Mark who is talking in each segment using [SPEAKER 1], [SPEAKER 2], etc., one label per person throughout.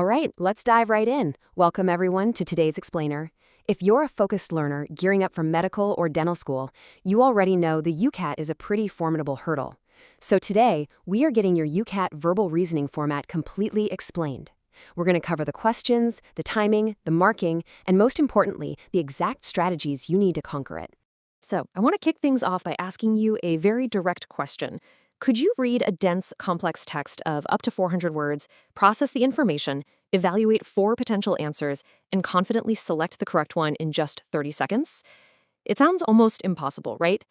[SPEAKER 1] All right, let's dive right in. Welcome everyone to today's explainer. If you're a focused learner gearing up for medical or dental school, you already know the UCAT is a pretty formidable hurdle. So today, we are getting your UCAT verbal reasoning format completely explained. We're going to cover the questions, the timing, the marking, and most importantly, the exact strategies you need to conquer it.
[SPEAKER 2] So, I want to kick things off by asking you a very direct question. Could you read a dense, complex text of up to 400 words, process the information, evaluate 4 potential answers, and confidently select the correct one in just 30 seconds? It sounds almost impossible, right?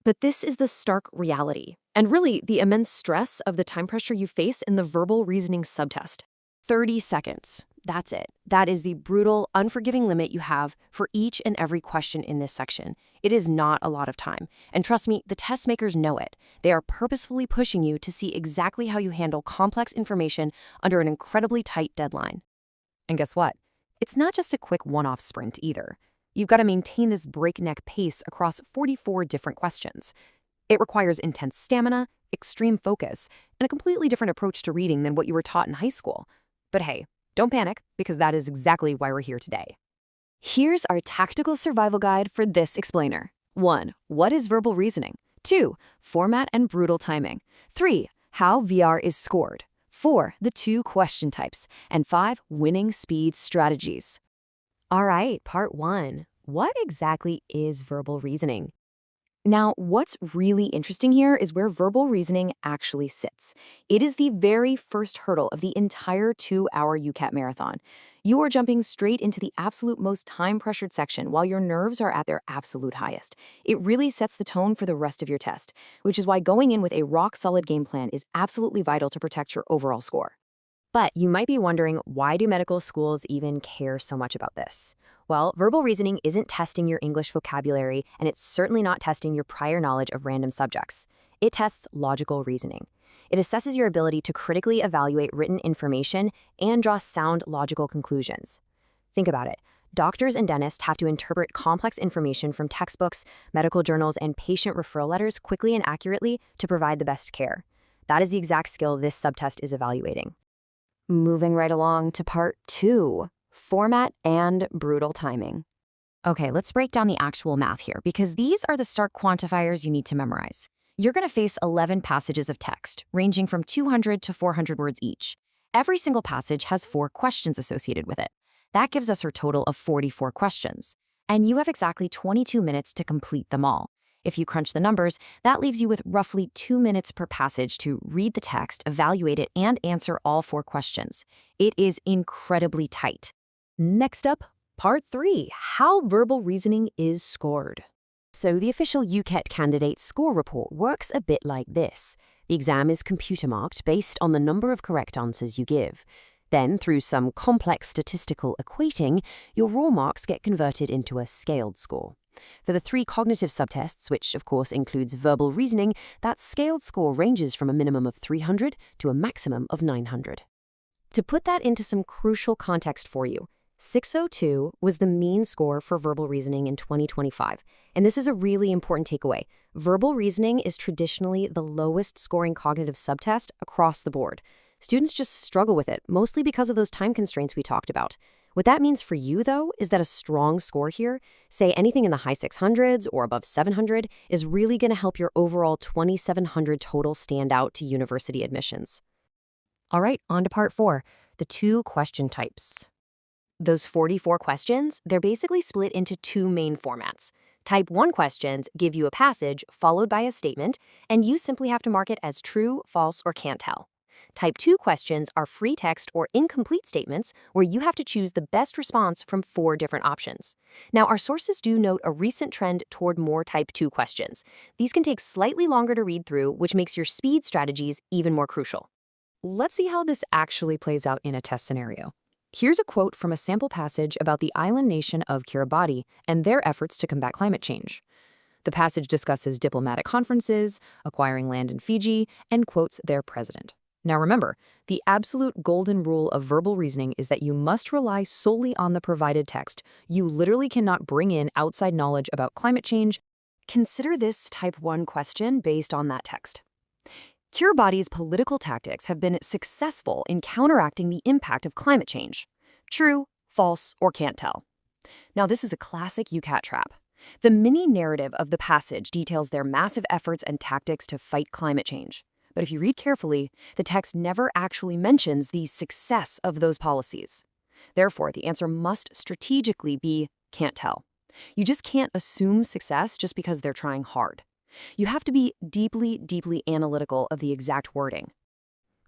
[SPEAKER 2] But this is the stark reality, and really the immense stress of the time pressure you face in the verbal reasoning subtest.
[SPEAKER 1] 30 seconds. That's it. That is the brutal, unforgiving limit you have for each and every question in this section. It is not a lot of time. And trust me, the test makers know it. They are purposefully pushing you to see exactly how you handle complex information under an incredibly tight deadline. And guess what? It's not just a quick one-off sprint either. You've got to maintain this breakneck pace across 44 different questions. It requires intense stamina, extreme focus, and a completely different approach to reading than what you were taught in high school. But hey, don't panic, because that is exactly why we're here today. Here's our tactical survival guide for this explainer. 1. What is verbal reasoning? 2. Format and brutal timing. 3. How VR is scored. 4. The 2 question types. And 5. Winning speed strategies. All right, part 1. What exactly is verbal reasoning? Now, what's really interesting here is where verbal reasoning actually sits. It is the very first hurdle of the entire 2-hour UCAT marathon. You are jumping straight into the absolute most time-pressured section while your nerves are at their absolute highest. It really sets the tone for the rest of your test, which is why going in with a rock-solid game plan is absolutely vital to protect your overall score. But you might be wondering, why do medical schools even care so much about this? Well, verbal reasoning isn't testing your English vocabulary, and it's certainly not testing your prior knowledge of random subjects. It tests logical reasoning. It assesses your ability to critically evaluate written information and draw sound logical conclusions. Think about it. Doctors and dentists have to interpret complex information from textbooks, medical journals, and patient referral letters quickly and accurately to provide the best care. That is the exact skill this subtest is evaluating. Moving right along to part 2. Format and brutal timing. Okay, let's break down the actual math here, because these are the stark quantifiers you need to memorize. You're going to face 11 passages of text, ranging from 200 to 400 words each. Every single passage has 4 questions associated with it. That gives us our total of 44 questions. And you have exactly 22 minutes to complete them all. If you crunch the numbers, that leaves you with roughly 2 minutes per passage to read the text, evaluate it, and answer all 4 questions. It is incredibly tight. Next up, part 3, how verbal reasoning is scored. So the official UCAT candidate score report works a bit like this. The exam is computer marked based on the number of correct answers you give. Then, through some complex statistical equating, your raw marks get converted into a scaled score. For the 3 cognitive subtests, which of course includes verbal reasoning, that scaled score ranges from a minimum of 300 to a maximum of 900. To put that into some crucial context for you, 602 was the mean score for verbal reasoning in 2025. And this is a really important takeaway. Verbal reasoning is traditionally the lowest scoring cognitive subtest across the board. Students just struggle with it, mostly because of those time constraints we talked about. What that means for you, though, is that a strong score here, say anything in the high 600s or above 700, is really going to help your overall 2,700 total stand out to university admissions. All right, on to part 4, the 2 question types. Those 44 questions, they're basically split into 2 main formats. Type 1 questions give you a passage followed by a statement, and you simply have to mark it as true, false, or can't tell. Type 2 questions are free text or incomplete statements where you have to choose the best response from 4 different options. Now, our sources do note a recent trend toward more Type 2 questions. These can take slightly longer to read through, which makes your speed strategies even more crucial. Let's see how this actually plays out in a test scenario. Here's a quote from a sample passage about the island nation of Kiribati and their efforts to combat climate change. The passage discusses diplomatic conferences, acquiring land in Fiji, and quotes their president. Now remember, the absolute golden rule of verbal reasoning is that you must rely solely on the provided text. You literally cannot bring in outside knowledge about climate change. Consider this type 1 question based on that text. Kiribati's political tactics have been successful in counteracting the impact of climate change. True, false, or can't tell. Now, this is a classic UCAT trap. The mini-narrative of the passage details their massive efforts and tactics to fight climate change. But if you read carefully, the text never actually mentions the success of those policies. Therefore, the answer must strategically be can't tell. You just can't assume success just because they're trying hard. You have to be deeply, deeply analytical of the exact wording.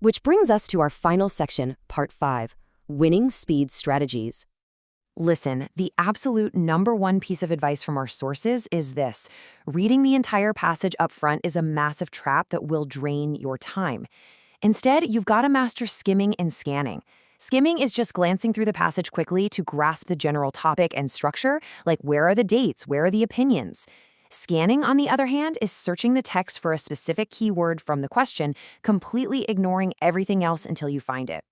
[SPEAKER 1] Which brings us to our final section, Part 5, Winning Speed Strategies. Listen, the absolute #1 piece of advice from our sources is this. Reading the entire passage up front is a massive trap that will drain your time. Instead, you've got to master skimming and scanning. Skimming is just glancing through the passage quickly to grasp the general topic and structure, like where are the dates, where are the opinions. Scanning, on the other hand, is searching the text for a specific keyword from the question, completely ignoring everything else until you find it.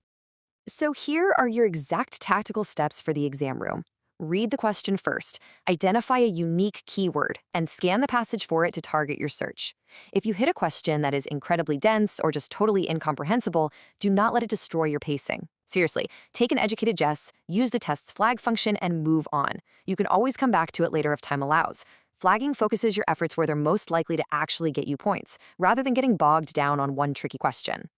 [SPEAKER 1] So here are your exact tactical steps for the exam room. Read the question first, identify a unique keyword, and scan the passage for it to target your search. If you hit a question that is incredibly dense or just totally incomprehensible, do not let it destroy your pacing. Seriously, take an educated guess, use the test's flag function, and move on. You can always come back to it later if time allows. Flagging focuses your efforts where they're most likely to actually get you points, rather than getting bogged down on one tricky question.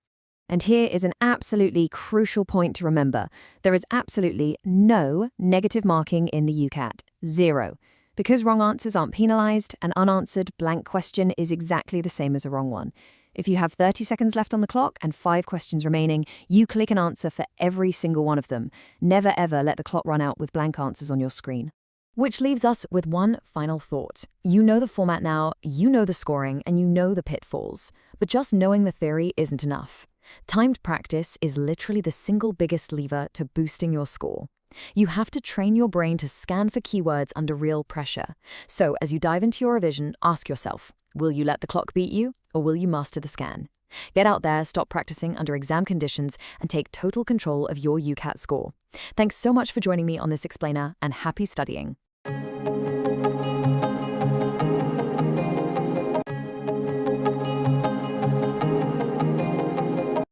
[SPEAKER 2] And here is an absolutely crucial point to remember. There is absolutely no negative marking in the UCAT. Zero. Because wrong answers aren't penalized, an unanswered blank question is exactly the same as a wrong one. If you have 30 seconds left on the clock and 5 questions remaining, you click an answer for every single one of them. Never ever let the clock run out with blank answers on your screen. Which leaves us with one final thought. You know the format now, you know the scoring, and you know the pitfalls. But just knowing the theory isn't enough. Timed practice is literally the single biggest lever to boosting your score. You have to train your brain to scan for keywords under real pressure. So as you dive into your revision, ask yourself, will you let the clock beat you, or will you master the scan? Get out there, stop practicing under exam conditions, and take total control of your UCAT score. Thanks so much for joining me on this explainer, and happy studying.